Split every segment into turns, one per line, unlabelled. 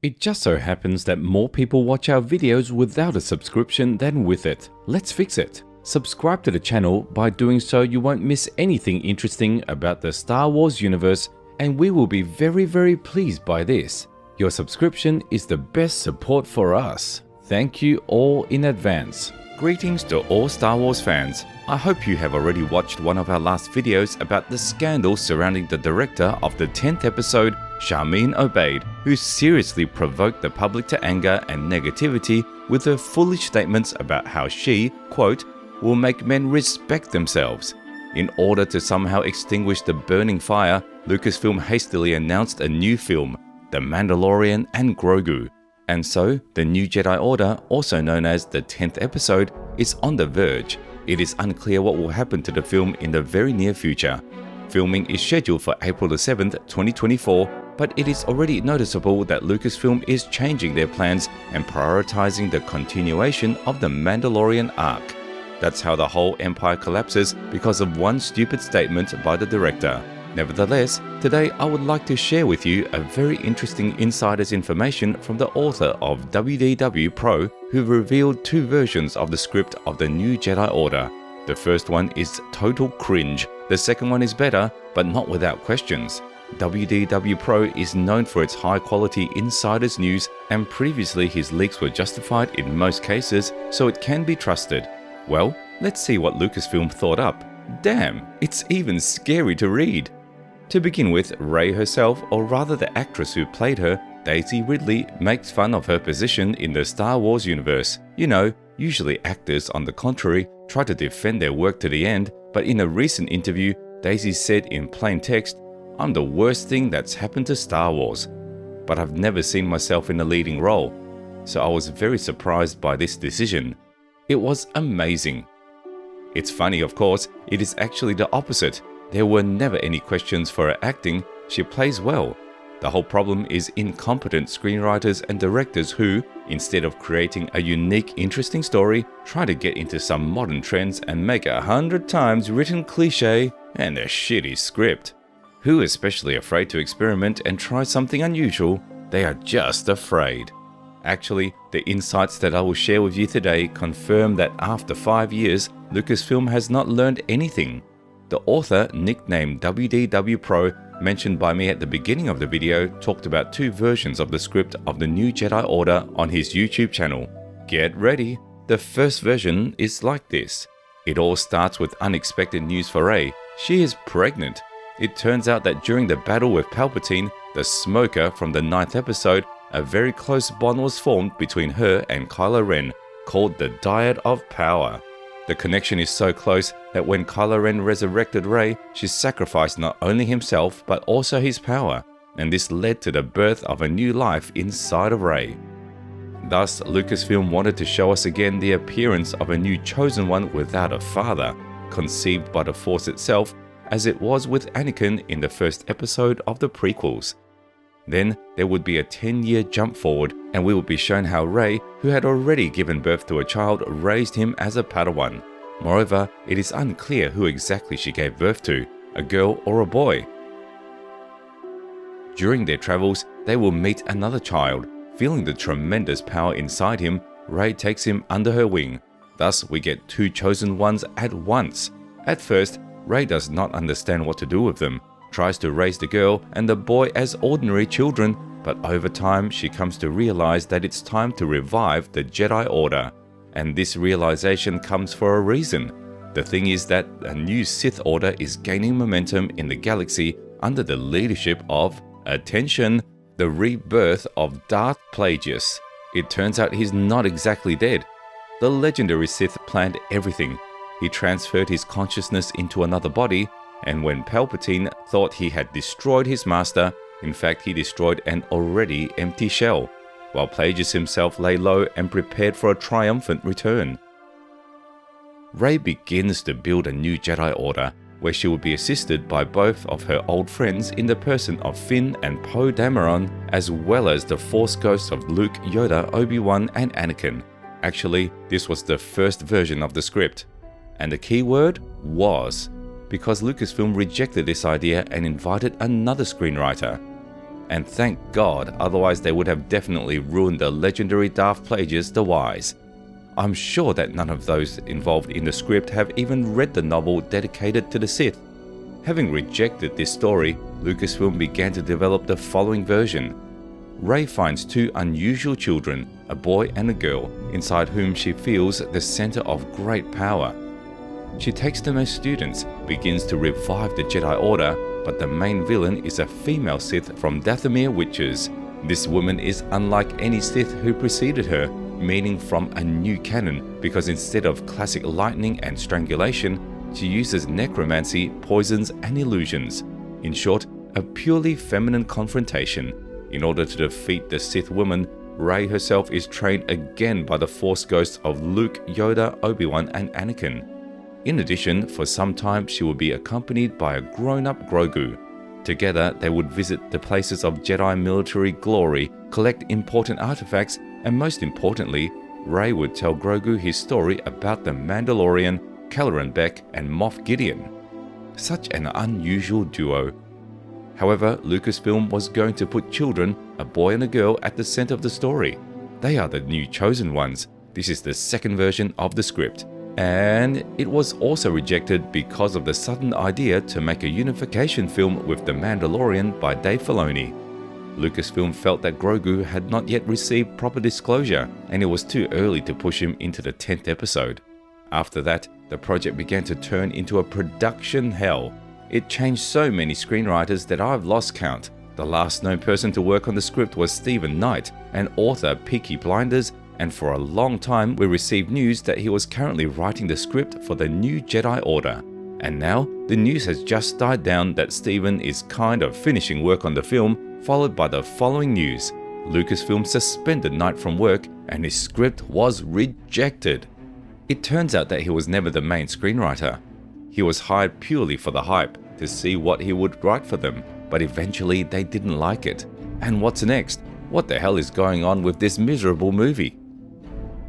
It just so happens that more people watch our videos without a subscription than with it. Let's fix it. Subscribe to the channel. By doing so, you won't miss anything interesting about the Star Wars universe, and we will be very pleased by this. Your subscription is the best support for us. Thank you all in advance. Greetings to all Star Wars fans. I hope you have already watched one of our last videos about the scandal surrounding the director of the 10th episode, Sharmeen Obaid, who seriously provoked the public to anger and negativity with her foolish statements about how she, quote, will make men respect themselves. In order to somehow extinguish the burning fire, Lucasfilm hastily announced a new film, The Mandalorian and Grogu. And so, the new Jedi Order, also known as the 10th episode, is on the verge. It is unclear what will happen to the film in the very near future. Filming is scheduled for April the 7th, 2024, but it is already noticeable that Lucasfilm is changing their plans and prioritizing the continuation of the Mandalorian arc. That's how the whole empire collapses because of one stupid statement by the director. Nevertheless, today I would like to share with you a very interesting insider's information from the author of WDW Pro, who revealed two versions of the script of the new Jedi Order. The first one is total cringe, the second one is better, but not without questions. WDW Pro is known for its high-quality insider's news, and previously his leaks were justified in most cases, so it can be trusted. Well, let's see what Lucasfilm thought up. Damn, it's even scary to read. To begin with, Rey herself, or rather the actress who played her, Daisy Ridley, makes fun of her position in the Star Wars universe. You know, usually actors, on the contrary, try to defend their work to the end, but in a recent interview, Daisy said in plain text, "I'm the worst thing that's happened to Star Wars. But I've never seen myself in a leading role." So I was very surprised by this decision. It was amazing. It's funny, of course, it is actually the opposite. There were never any questions for her acting. She plays well. The whole problem is incompetent screenwriters and directors who, instead of creating a unique, interesting story, try to get into some modern trends and make 100 times written cliché and a shitty script. Who especially afraid to experiment and try something unusual? They are just afraid. Actually, the insights that I will share with you today confirm that after 5 years, Lucasfilm has not learned anything. The author, nicknamed WDW Pro, mentioned by me at the beginning of the video, talked about two versions of the script of the new Jedi Order on his YouTube channel. Get ready! The first version is like this. It all starts with unexpected news for Rey. She is pregnant. It turns out that during the battle with Palpatine, the Smoker from the 9th episode, a very close bond was formed between her and Kylo Ren, called the Dyad of Power. The connection is so close that when Kylo Ren resurrected Rey, she sacrificed not only himself but also his power, and this led to the birth of a new life inside of Rey. Thus, Lucasfilm wanted to show us again the appearance of a new chosen one without a father, conceived by the Force itself, as it was with Anakin in the first episode of the prequels. Then there would be a 10-year jump forward, and we would be shown how Rey, who had already given birth to a child, raised him as a Padawan. Moreover, it is unclear who exactly she gave birth to, a girl or a boy. During their travels, they will meet another child. Feeling the tremendous power inside him, Rey takes him under her wing. Thus, we get two chosen ones at once. At first, Rey does not understand what to do with them, tries to raise the girl and the boy as ordinary children, but over time she comes to realize that it's time to revive the Jedi Order. And this realization comes for a reason. The thing is that a new Sith Order is gaining momentum in the galaxy under the leadership of, attention, the rebirth of Darth Plagueis. It turns out he's not exactly dead. The legendary Sith planned everything. He transferred his consciousness into another body, and when Palpatine thought he had destroyed his master, in fact he destroyed an already empty shell, while Plagueis himself lay low and prepared for a triumphant return. Rey begins to build a new Jedi Order, where she will be assisted by both of her old friends in the person of Finn and Poe Dameron, as well as the Force ghosts of Luke, Yoda, Obi-Wan and Anakin. Actually, this was the first version of the script. And the key word was, because Lucasfilm rejected this idea and invited another screenwriter. and thank God, otherwise they would have definitely ruined the legendary Darth Plagueis the Wise. I'm sure that none of those involved in the script have even read the novel dedicated to the Sith. Having rejected this story, Lucasfilm began to develop the following version. Rey finds two unusual children, a boy and a girl, inside whom she feels the center of great power. She takes them as students, begins to revive the Jedi Order, but the main villain is a female Sith from Dathomir Witches. This woman is unlike any Sith who preceded her, meaning from a new canon, because instead of classic lightning and strangulation, she uses necromancy, poisons, and illusions. In short, a purely feminine confrontation. In order to defeat the Sith woman, Rey herself is trained again by the Force ghosts of Luke, Yoda, Obi-Wan, and Anakin. In addition, for some time she will be accompanied by a grown-up Grogu. Together, they would visit the places of Jedi military glory, collect important artifacts, and most importantly, Rey would tell Grogu his story about the Mandalorian, Caloran Beck, and Moff Gideon. Such an unusual duo. However, Lucasfilm was going to put children, a boy and a girl, at the center of the story. They are the new chosen ones. This is the second version of the script. And it was also rejected because of the sudden idea to make a unification film with The Mandalorian by Dave Filoni. Lucasfilm felt that Grogu had not yet received proper disclosure, and it was too early to push him into the 10th episode. After that, the project began to turn into a production hell. It changed so many screenwriters that I've lost count. The last known person to work on the script was Stephen Knight, an author of Peaky Blinders, and for a long time we received news that he was currently writing the script for the new Jedi Order. And now, the news has just died down that Stephen is kind of finishing work on the film, followed by the following news. Lucasfilm suspended Knight from work and his script was rejected. It turns out that he was never the main screenwriter. He was hired purely for the hype, to see what he would write for them, but eventually they didn't like it. And what's next? What the hell is going on with this miserable movie?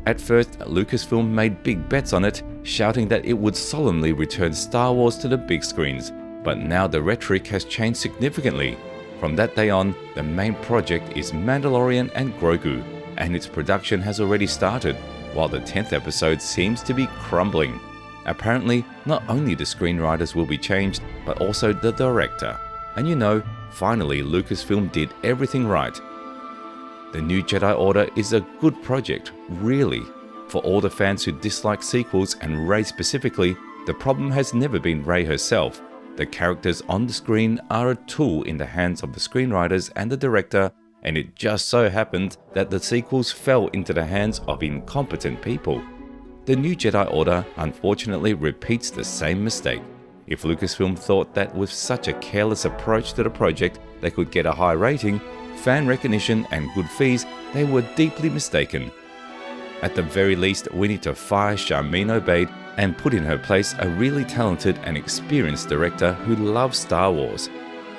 At first, Lucasfilm made big bets on it, shouting that it would solemnly return Star Wars to the big screens, but now the rhetoric has changed significantly. From that day on, the main project is Mandalorian and Grogu, and its production has already started, while the 10th episode seems to be crumbling. Apparently, not only the screenwriters will be changed, but also the director. And you know, finally Lucasfilm did everything right. The new Jedi Order is a good project, really. For all the fans who dislike sequels and Rey specifically, the problem has never been Rey herself. The characters on the screen are a tool in the hands of the screenwriters and the director, and it just so happened that the sequels fell into the hands of incompetent people. The new Jedi Order unfortunately repeats the same mistake. If Lucasfilm thought that with such a careless approach to the project they could get a high rating, fan recognition and good fees, they were deeply mistaken. At the very least, we need to fire Charmin Obaid and put in her place a really talented and experienced director who loves Star Wars.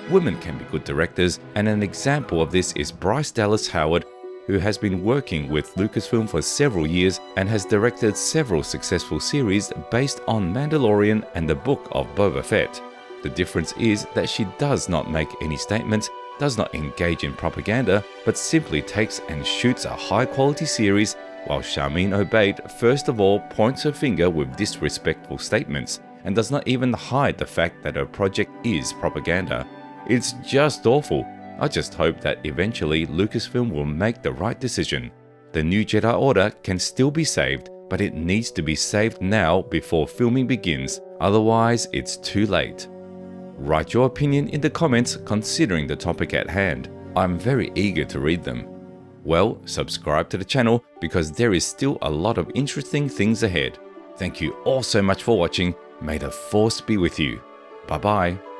Women can be good directors, and an example of this is Bryce Dallas Howard, who has been working with Lucasfilm for several years and has directed several successful series based on Mandalorian and the Book of Boba Fett. The difference is that she does not make any statements, does not engage in propaganda, but simply takes and shoots a high-quality series, while Charmin Obaid first of all points her finger with disrespectful statements and does not even hide the fact that her project is propaganda. It's just awful. I just hope that eventually Lucasfilm will make the right decision. The new Jedi Order can still be saved, but it needs to be saved now before filming begins, otherwise it's too late. Write your opinion in the comments considering the topic at hand. I'm very eager to read them. Well, subscribe to the channel because there is still a lot of interesting things ahead. Thank you all so much for watching. May the Force be with you. Bye bye.